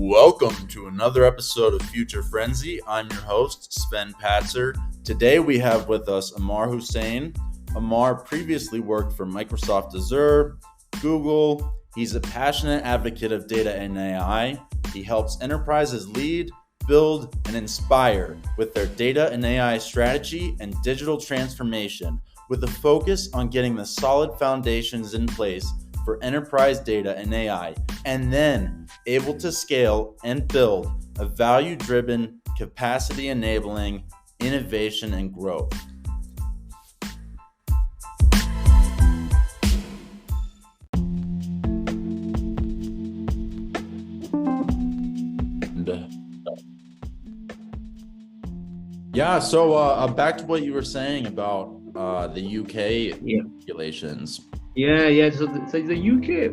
Welcome to another episode of Future Frenzy. I'm your host, Sven Patzer. Today we have with us Aamar Hussain. Aamar previously worked for Microsoft Azure, Google. He's a passionate advocate of data and AI. He helps enterprises lead, build, and inspire with their data and AI strategy and digital transformation, with a focus on getting the solid foundations in place for enterprise data and AI, and then able to scale and build a value-driven, capacity-enabling innovation and growth. So back to what you were saying about the UK regulations. Yeah. So the UK,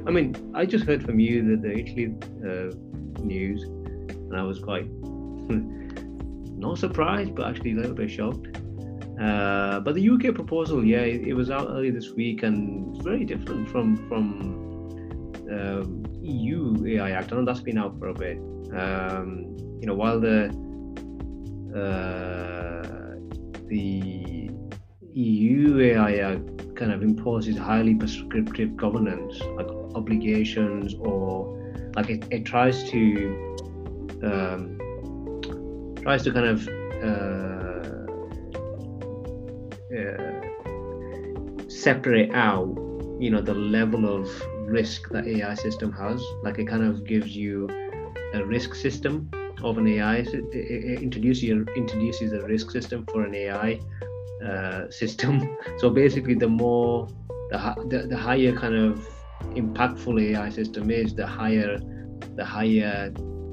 I just heard from you that the Italy news, and I was quite not surprised, but actually a little bit shocked. But the UK proposal, it was out earlier this week, and it's very different from EU AI Act. I know that's been out for a bit. While the EU AI Act kind of imposes highly prescriptive governance, like obligations, or like it tries to kind of separate out, the level of risk that AI system has. Like it kind of gives you a risk system of an AI. It introduces a risk system for an AI system. So basically, the higher kind of impactful AI system is, the higher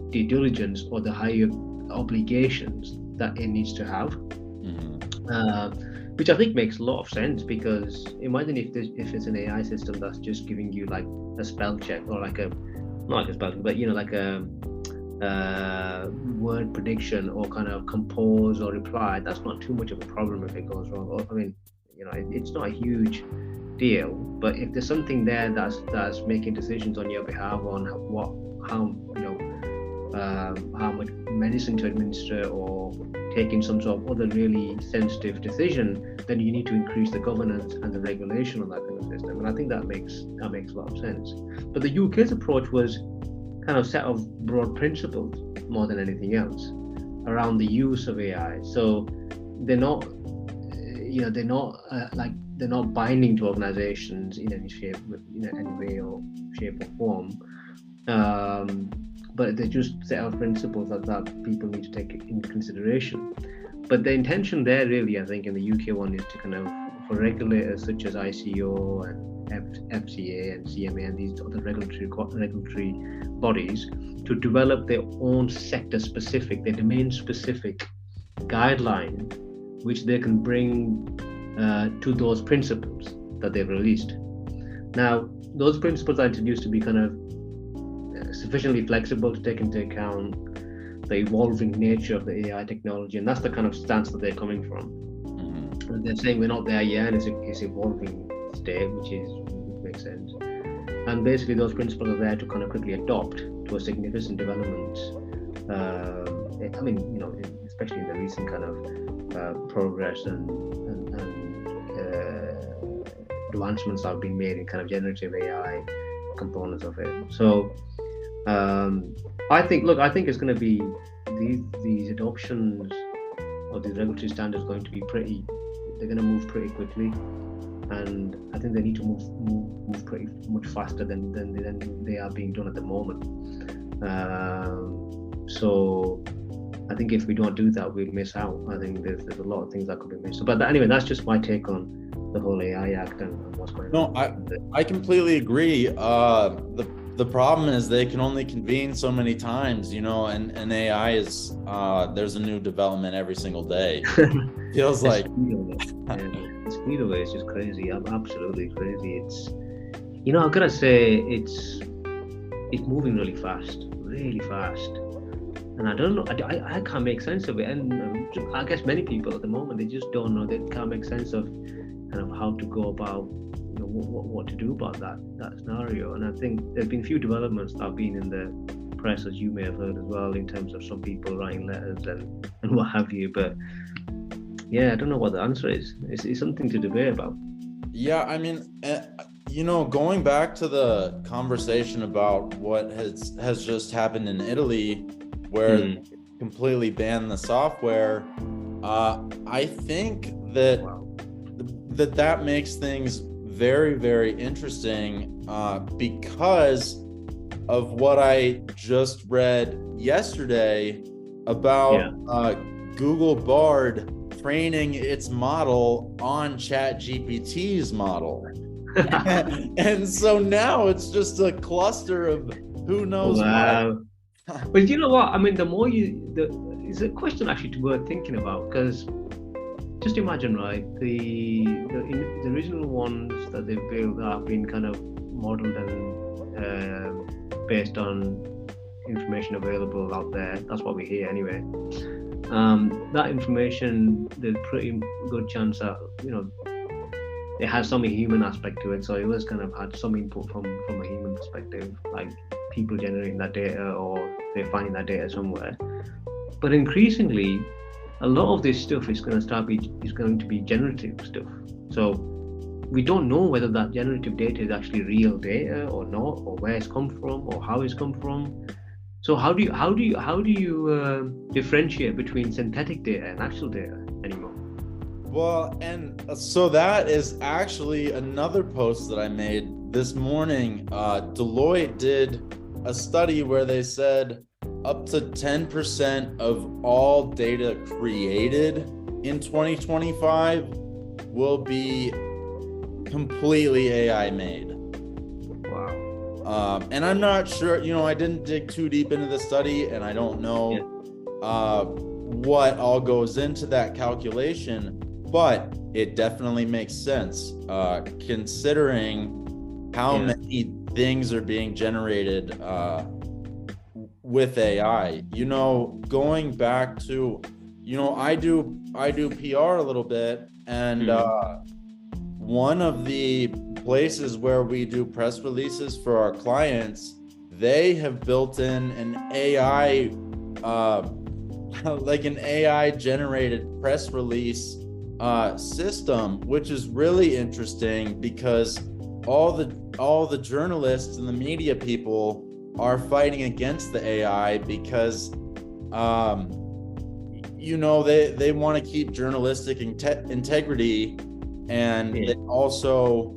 due diligence or the higher obligations that it needs to have. Which I think makes a lot of sense, because imagine if it's an AI system that's just giving you like a spell check, or not like a spell check, but like a word prediction, or kind of compose or reply. That's not too much of a problem if it goes wrong. It's not a huge deal. But if there's something there that's making decisions on your behalf on how much medicine to administer, or taking some sort of other really sensitive decision, then you need to increase the governance and the regulation on that kind of system. And I think that makes a lot of sense. But the UK's approach was kind of set of broad principles more than anything else around the use of AI. So they're not binding to organizations in any shape, any way or shape or form. But they're just set of principles that people need to take into consideration. But the intention there, really, I think, in the UK one, is to kind of, for regulators such as ICO and FCA and CMA and these other regulatory bodies, to develop their own sector-specific, their domain-specific guideline, which they can bring to those principles that they've released. Now, those principles are introduced to be kind of sufficiently flexible to take into account the evolving nature of the AI technology, and that's the kind of stance that they're coming from. And they're saying we're not there yet, and it's evolving state, which makes sense. And basically, those principles are there to kind of quickly adopt to a significant development. Especially in the recent kind of progress and advancements that have been made in kind of generative AI components of it. So I think it's going to be these adoptions of these regulatory standards going to be they're going to move pretty quickly, and I think they need to move pretty much faster than they are being done at the moment. So I think if we don't do that, we'll miss out. I think there's a lot of things that could be missed. But anyway, that's just my take on the whole AI Act and what's going on. No, I completely agree. The problem is they can only convene so many times, and AI is there's a new development every single day. Feels like the speed of it is just crazy. Absolutely crazy. It's I've got to say it's moving really fast. And I don't know, I can't make sense of it. And I guess many people at the moment, they just don't know, they can't make sense of kind of how to go about what to do about that scenario. And I think there's been few developments that have been in the press, as you may have heard as well, in terms of some people writing letters and what have you. But yeah, I don't know what the answer is. It's something to debate about. Yeah, I mean, going back to the conversation about what has just happened in Italy, where they completely banned the software, I think that Wow. that makes things very, very interesting, because of what I just read yesterday about Google Bard training its model on ChatGPT's model. And so now it's just a cluster of who knows what. But you know what? I mean, it's a question actually worth thinking about, because just imagine, right? The original ones that they've built have been kind of modeled and based on information available out there. That's what we hear anyway. That information, there's pretty good chance that it has some human aspect to it. So it was kind of had some input from a human perspective, like people generating that data or they're finding that data somewhere. But increasingly, a lot of this stuff is going to be generative stuff. So we don't know whether that generative data is actually real data or not, or where it's come from, or how it's come from. So how do you differentiate between synthetic data and actual data anymore? Well, and so that is actually another post that I made this morning. Deloitte did a study where they said up to 10% of all data created in 2025 will be completely AI made. Wow. And I'm not sure, I didn't dig too deep into the study, and I don't know what all goes into that calculation, but it definitely makes sense, considering how many things are being generated with AI. Going back to, I do PR a little bit, and one of the places where we do press releases for our clients, they have built in an AI, like an AI generated press release system, which is really interesting because all the journalists and the media people are fighting against the AI because they want to keep journalistic integrity, and they also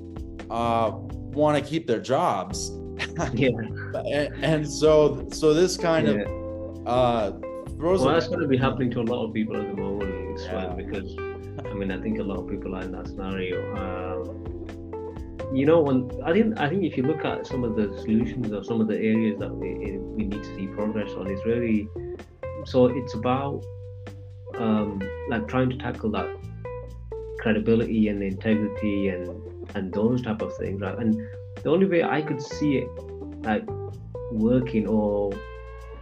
want to keep their jobs. And so this kind of throws. Well, that's going to be happening to a lot of people at the moment, Sven, because I think a lot of people are in that scenario. I think if you look at some of the solutions or some of the areas that we need to see progress on, it's really, so it's about like trying to tackle that credibility and integrity and those type of things, right? And the only way I could see it like working or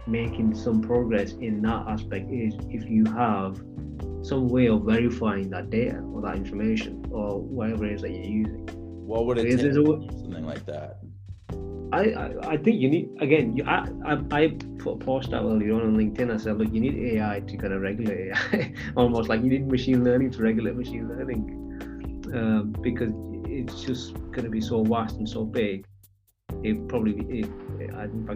making some progress in that aspect is if you have some way of verifying that data or that information or whatever it is that you're using. What would it take to do something like that? I think you need, again, I put a post out earlier on LinkedIn. I said, look, you need AI to kind of regulate AI. Almost like you need machine learning to regulate machine learning, because it's just going to be so vast and so big. In fact,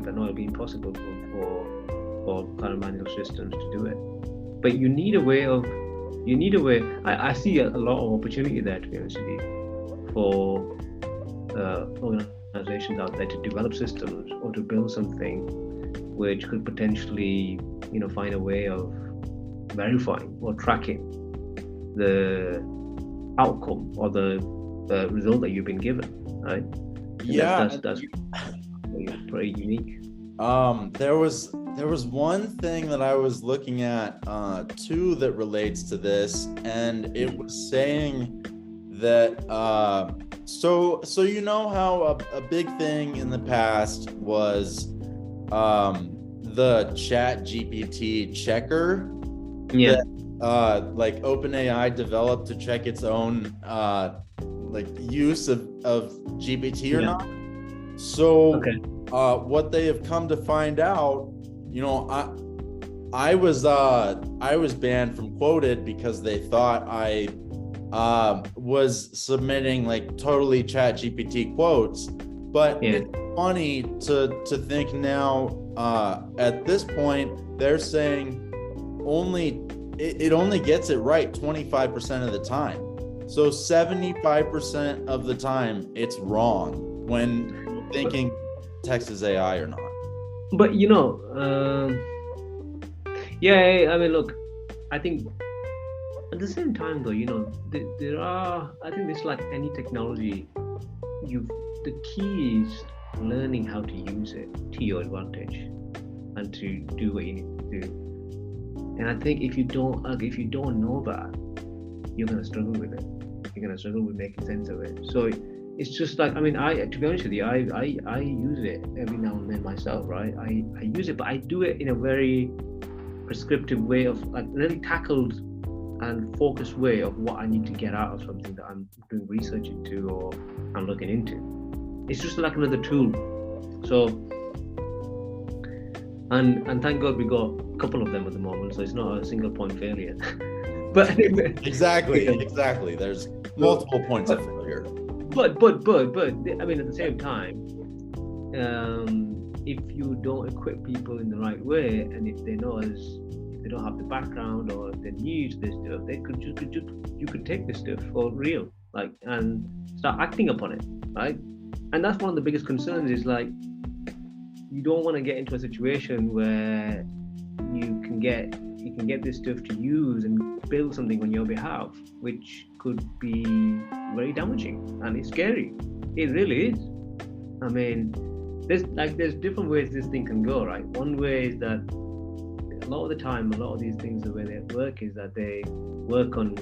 I know it'll be impossible for kind of manual systems to do it. But you need a way. I see a lot of opportunity there, to be honest with you, for organizations out there to develop systems or to build something which could potentially, find a way of verifying or tracking the outcome or the result that you've been given, right? That's pretty unique. There was one thing that I was looking at too that relates to this, and it was saying that so how a big thing in the past was the ChatGPT checker that like OpenAI developed to check its own like use of GPT or not. So what they have come to find out, you know, I was banned from Quoted because they thought I was submitting like totally ChatGPT quotes. But it's funny to think now, at this point, they're saying it only gets it right 25% of the time. So 75% of the time it's wrong when thinking text is AI or not. But I mean, look, I think at the same time though, there are, I think it's like any technology, the key is learning how to use it to your advantage and to do what you need to do. And I think if you don't know that, you're going to struggle with it. You're going to struggle with making sense of it. So it's just like, I mean, to be honest with you, I use it every now and then myself, right? I use it, but I do it in a very prescriptive way of like really tackled and focused way of what I need to get out of something that I'm doing research into or I'm looking into. It's just like another tool. So, and thank God we got a couple of them at the moment, so it's not a single point failure. But exactly. There's multiple points of failure. But I mean, at the same time, if you don't equip people in the right way, and if they don't have the background or if they're new to this stuff, you could take this stuff for real, like, and start acting upon it, right? And that's one of the biggest concerns is like, you don't want to get into a situation where you can get this stuff to use and build something on your behalf, which could be very damaging, and it's scary. It really is. I mean, there's different ways this thing can go, right? One way is that a lot of the time, a lot of these things, the way they work is that they work on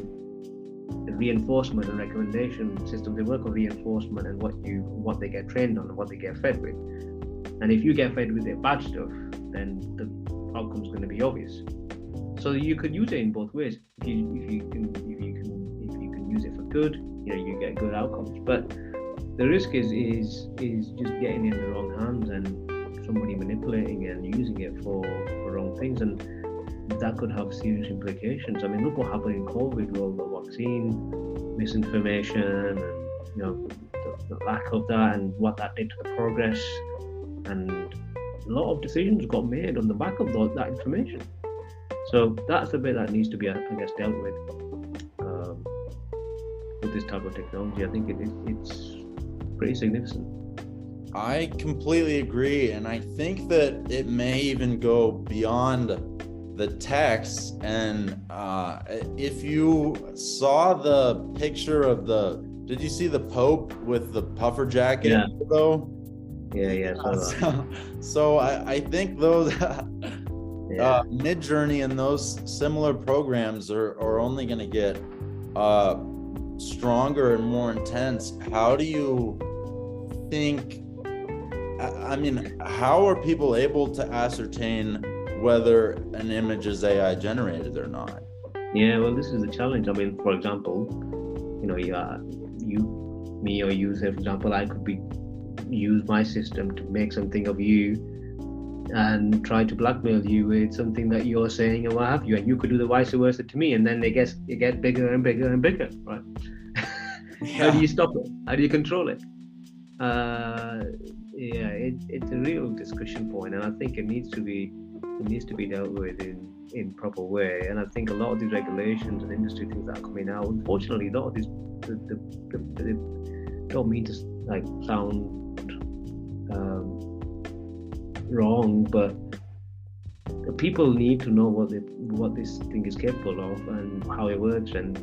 reinforcement and recommendation systems. They work on reinforcement and what they get trained on and what they get fed with. And if you get fed with their bad stuff, then the outcome's going to be obvious. So you could use it in both ways. If you can use it for good, you get good outcomes. But the risk is just getting in the wrong hands and somebody manipulating it and using it for wrong things, and that could have serious implications. I mean, look what happened in COVID with all the vaccine misinformation and the lack of that and what that did to the progress, and a lot of decisions got made on the back of that information. So that's the bit that needs to be, I guess, dealt with this type of technology. I think it's pretty significant. I completely agree, and I think that it may even go beyond the text. And if you saw the picture of did you see the Pope with the puffer jacket though? Yeah. So I think those Midjourney and those similar programs are only going to get stronger and more intense. How do you think? I mean, how are people able to ascertain whether an image is AI generated or not? Yeah, well, this is the challenge. I mean, for example, me or you, say, for example, I could use my system to make something of you and try to blackmail you with something that you're saying and what have you, and you could do the vice versa to me, and then it gets bigger and bigger and bigger, right? How do you stop it? How do you control it? It's a real discussion point, and I think it needs to be dealt with in proper way. And I think a lot of these regulations and industry things that are coming out, unfortunately, a lot of these they don't mean to like sound wrong, but people need to know what this thing is capable of and how it works, and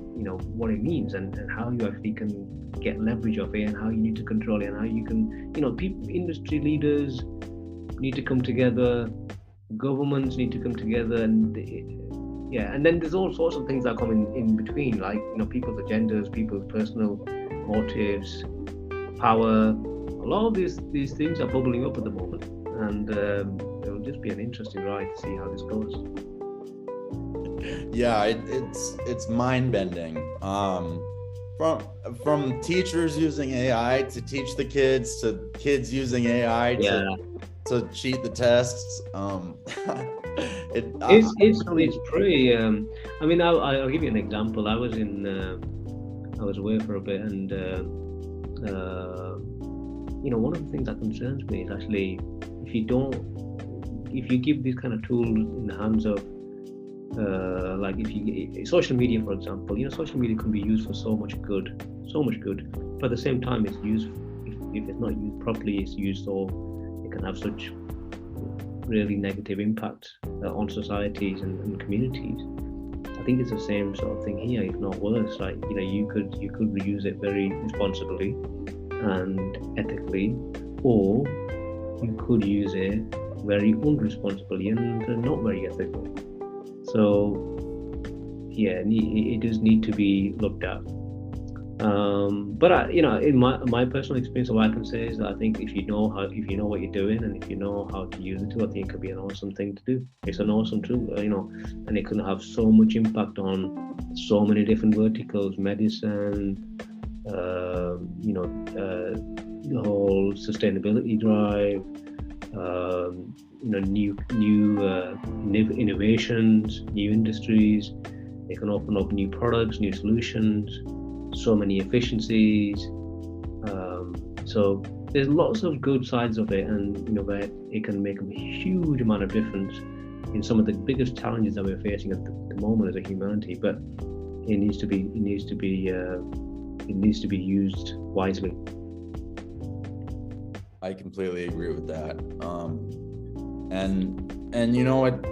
what it means, and how you actually can get leverage of it, and how you need to control it, and how you can people, industry leaders need to come together, governments need to come together, and then there's all sorts of things that come in between, like people's agendas, people's personal motives, power. A lot of these things are bubbling up at the moment, and it will just be an interesting ride to see how this goes. Yeah, it's mind-bending. From teachers using AI to teach the kids, to kids using AI to cheat the tests. It's pretty. I mean, I'll give you an example. I was away for a bit, and one of the things that concerns me is actually if you give these kind of tools in the hands of like social media, for example, social media can be used for so much good, but at the same time, it's used if it's not used properly, it's used so it can have such really negative impact on societies and communities. I think it's the same sort of thing here, if not worse. Like you could reuse it very responsibly and ethically, or you could use it very unresponsibly and not very ethical. So yeah, it does need to be looked at. But in my personal experience, what I can say is that I think if you know what you're doing and if you know how to use it, I think it could be an awesome thing to do. It's an awesome tool, and it can have so much impact on so many different verticals, medicine, the whole sustainability drive, new innovations, new industries. It can open up new products, new solutions, so many efficiencies. So there's lots of good sides of it, and where it can make a huge amount of difference in some of the biggest challenges that we're facing at the moment as a humanity. But it needs to be used wisely. I completely agree with that. And you know what?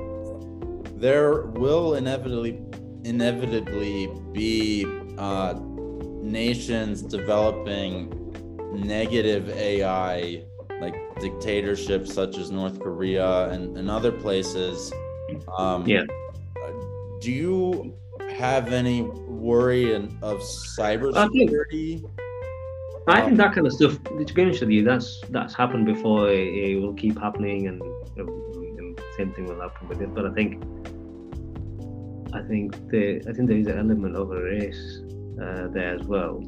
There will inevitably be nations developing negative AI, like dictatorships such as North Korea and other places. Do you have any worry of cybersecurity? I think that kind of stuff, to be honest with you, that's happened before. It will keep happening, and the same thing will happen with it. But I think there is an element of a race there as well,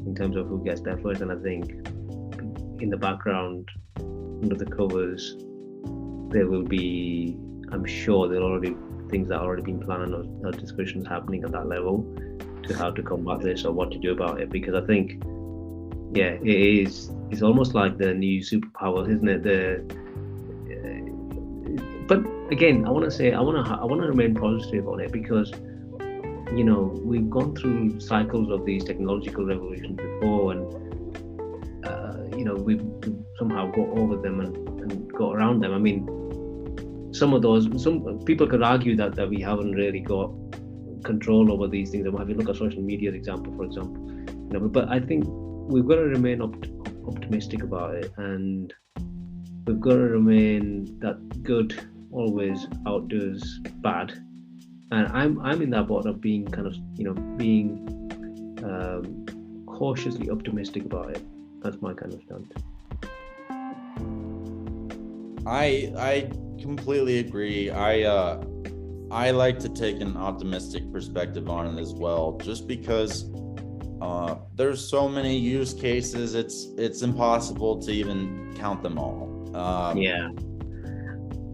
in terms of who gets there first. And I think in the background, under the covers, there will be, I'm sure there are already things that are already been planned or discussions happening at that level to how to combat this or what to do about it. Because I think, it's almost like the new superpower, isn't it? But again, I want to remain positive on it, because we've gone through cycles of these technological revolutions before, and we've somehow got over them and got around them. I mean, some people could argue that we haven't really got control over these things. And if you look at social media, for example, but I think we've got to remain optimistic about it, and we've got to remain that good always outdoes bad. And I'm in that boat of being kind of being cautiously optimistic about it. That's my kind of stance. I completely agree. I like to take an optimistic perspective on it as well, just because there's so many use cases. It's impossible to even count them all.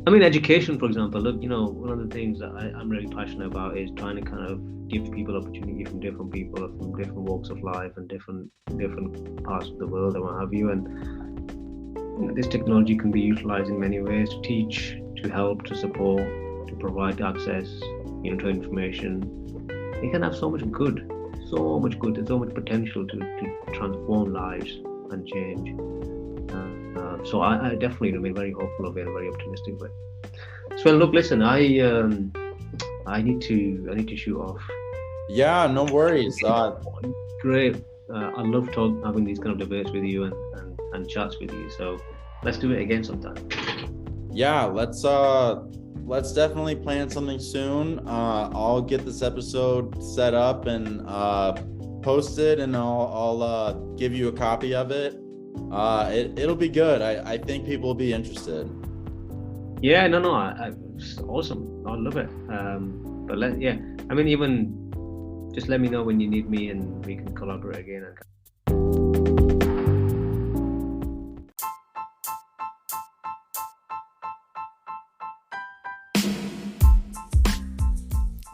I mean, education, for example. Look, one of the things that I'm really passionate about is trying to kind of give people opportunity from different people, from different walks of life and different parts of the world and what have you. And this technology can be utilized in many ways to teach, to help, to support, to provide access, to information. It can have so much good. There's so much potential to transform lives and change. So I definitely remain very hopeful of it and very optimistic of it. Sven, look, listen, I need to shoot off. Yeah, no worries. Great. I love having these kind of debates with you and chats with you. So let's do it again sometime. Yeah, let's definitely plan something soon. I'll get this episode set up and post it, and I'll give you a copy of it. It'll be good. I think people will be interested. Yeah, no, it's awesome. I love it. But even just let me know when you need me, and we can collaborate again.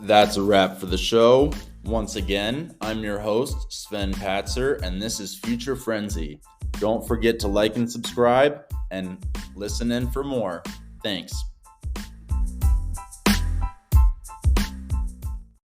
That's a wrap for the show. Once again, I'm your host, Sven Patzer, and this is Future Frenzy. Don't forget to like and subscribe and listen in for more. Thanks.